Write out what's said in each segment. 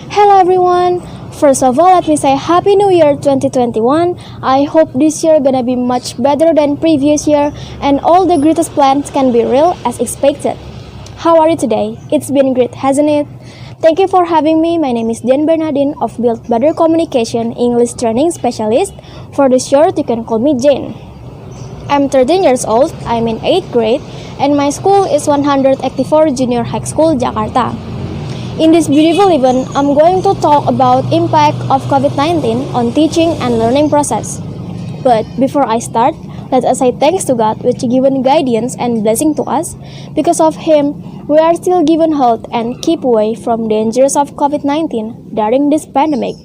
Hello everyone! First of all, let me say Happy New Year 2021. I hope this year gonna be much better than previous year and all the greatest plans can be real as expected. How are you today? It's been great, hasn't it? Thank you for having me. My name is Dian Bernardine of Build Better Communication English Training Specialist. For the short, you can call me Jane. I'm 13 years old, I'm in 8th grade, and my school is 184 Junior High School, Jakarta. In this beautiful event, I'm going to talk about impact of COVID-19 on teaching and learning process. But before I start, let us say thanks to God which given guidance and blessing to us. Because of Him, we are still given health and keep away from dangers of COVID-19 during this pandemic.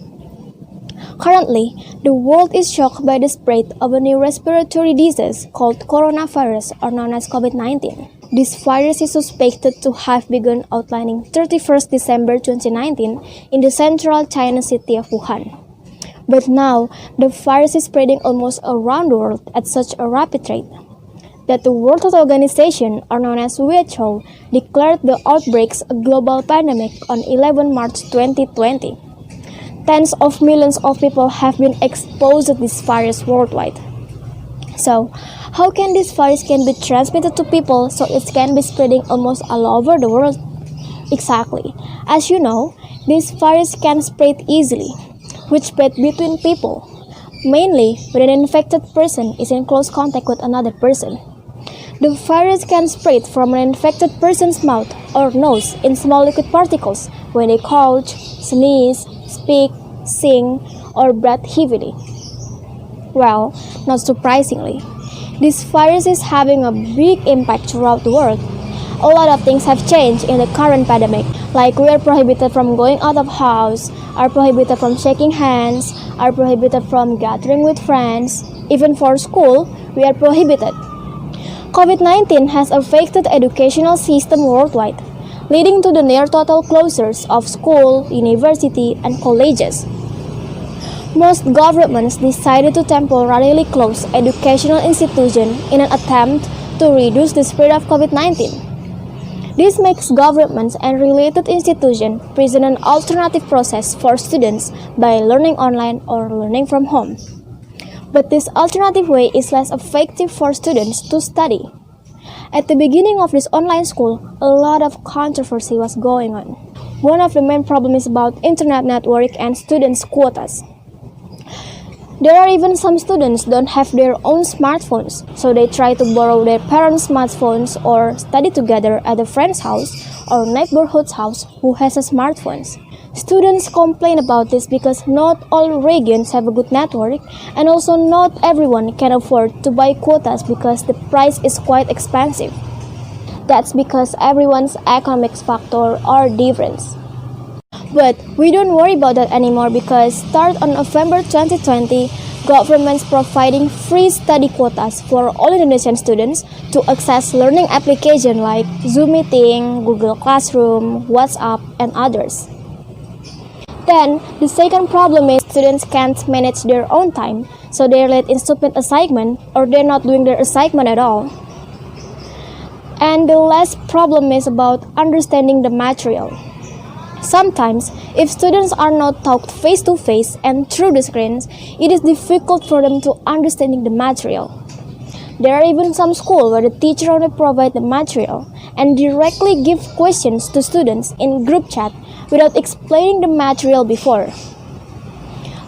Currently, the world is shocked by the spread of a new respiratory disease called coronavirus or known as COVID-19. This virus is suspected to have begun outlining 31st December 2019 in the central China city of Wuhan. But now, the virus is spreading almost around the world at such a rapid rate that the World Health Organization, or known as WHO, declared the outbreaks a global pandemic on 11 March 2020. Tens of millions of people have been exposed to this virus worldwide. So, how can this virus can be transmitted to people so it can be spreading almost all over the world? Exactly. As you know, this virus can spread easily, which spread between people, mainly when an infected person is in close contact with another person. The virus can spread from an infected person's mouth or nose in small liquid particles when they cough, sneeze, speak, sing, or breathe heavily. Well, not surprisingly, this virus is having a big impact throughout the world. A lot of things have changed in the current pandemic, like we are prohibited from going out of house, are prohibited from shaking hands, are prohibited from gathering with friends. Even for school, we are prohibited. COVID-19 has affected the educational system worldwide, leading to the near total closures of school, university, and colleges. Most governments decided to temporarily close educational institutions in an attempt to reduce the spread of COVID-19. This makes governments and related institutions present an alternative process for students by learning online or learning from home. But this alternative way is less effective for students to study. At the beginning of this online school, a lot of controversy was going on. One of the main problems is about internet network and students' quotas. There are even some students don't have their own smartphones, so they try to borrow their parents' smartphones or study together at a friend's house or neighborhood's house who has a smartphone. Students complain about this because not all regions have a good network, and also not everyone can afford to buy quotas because the price is quite expensive. That's because everyone's economic factor are different. But we don't worry about that anymore because start on November 2020, government's providing free study quotas for all Indonesian students to access learning applications like Zoom Meeting, Google Classroom, WhatsApp, and others. Then, the second problem is students can't manage their own time, so they're late in submit assignment or they're not doing their assignment at all. And the last problem is about understanding the material. Sometimes, if students are not taught face-to-face and through the screens, it is difficult for them to understanding the material. There are even some schools where the teacher only provide the material and directly give questions to students in group chat without explaining the material before.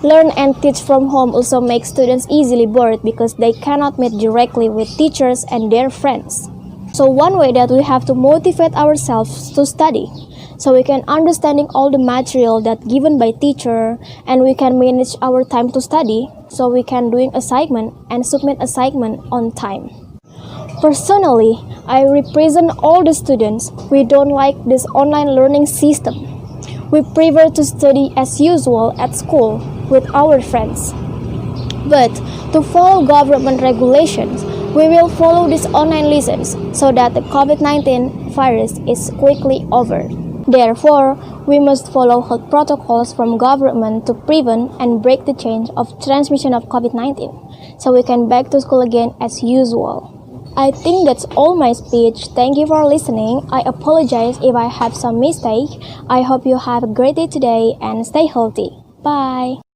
Learn and teach from home also makes students easily bored because they cannot meet directly with teachers and their friends. So one way that we have to motivate ourselves to study, so we can understanding all the material that given by teacher, and we can manage our time to study, so we can doing assignment and submit assignment on time. Personally, I represent all the students. We don't like this online learning system. We prefer to study as usual at school with our friends. But to follow government regulations, we will follow these online lessons so that the COVID-19 virus is quickly over. Therefore, we must follow health protocols from government to prevent and break the chain of transmission of COVID-19, so we can back to school again as usual. I think that's all my speech. Thank you for listening. I apologize if I have some mistake. I hope you have a great day today and stay healthy. Bye.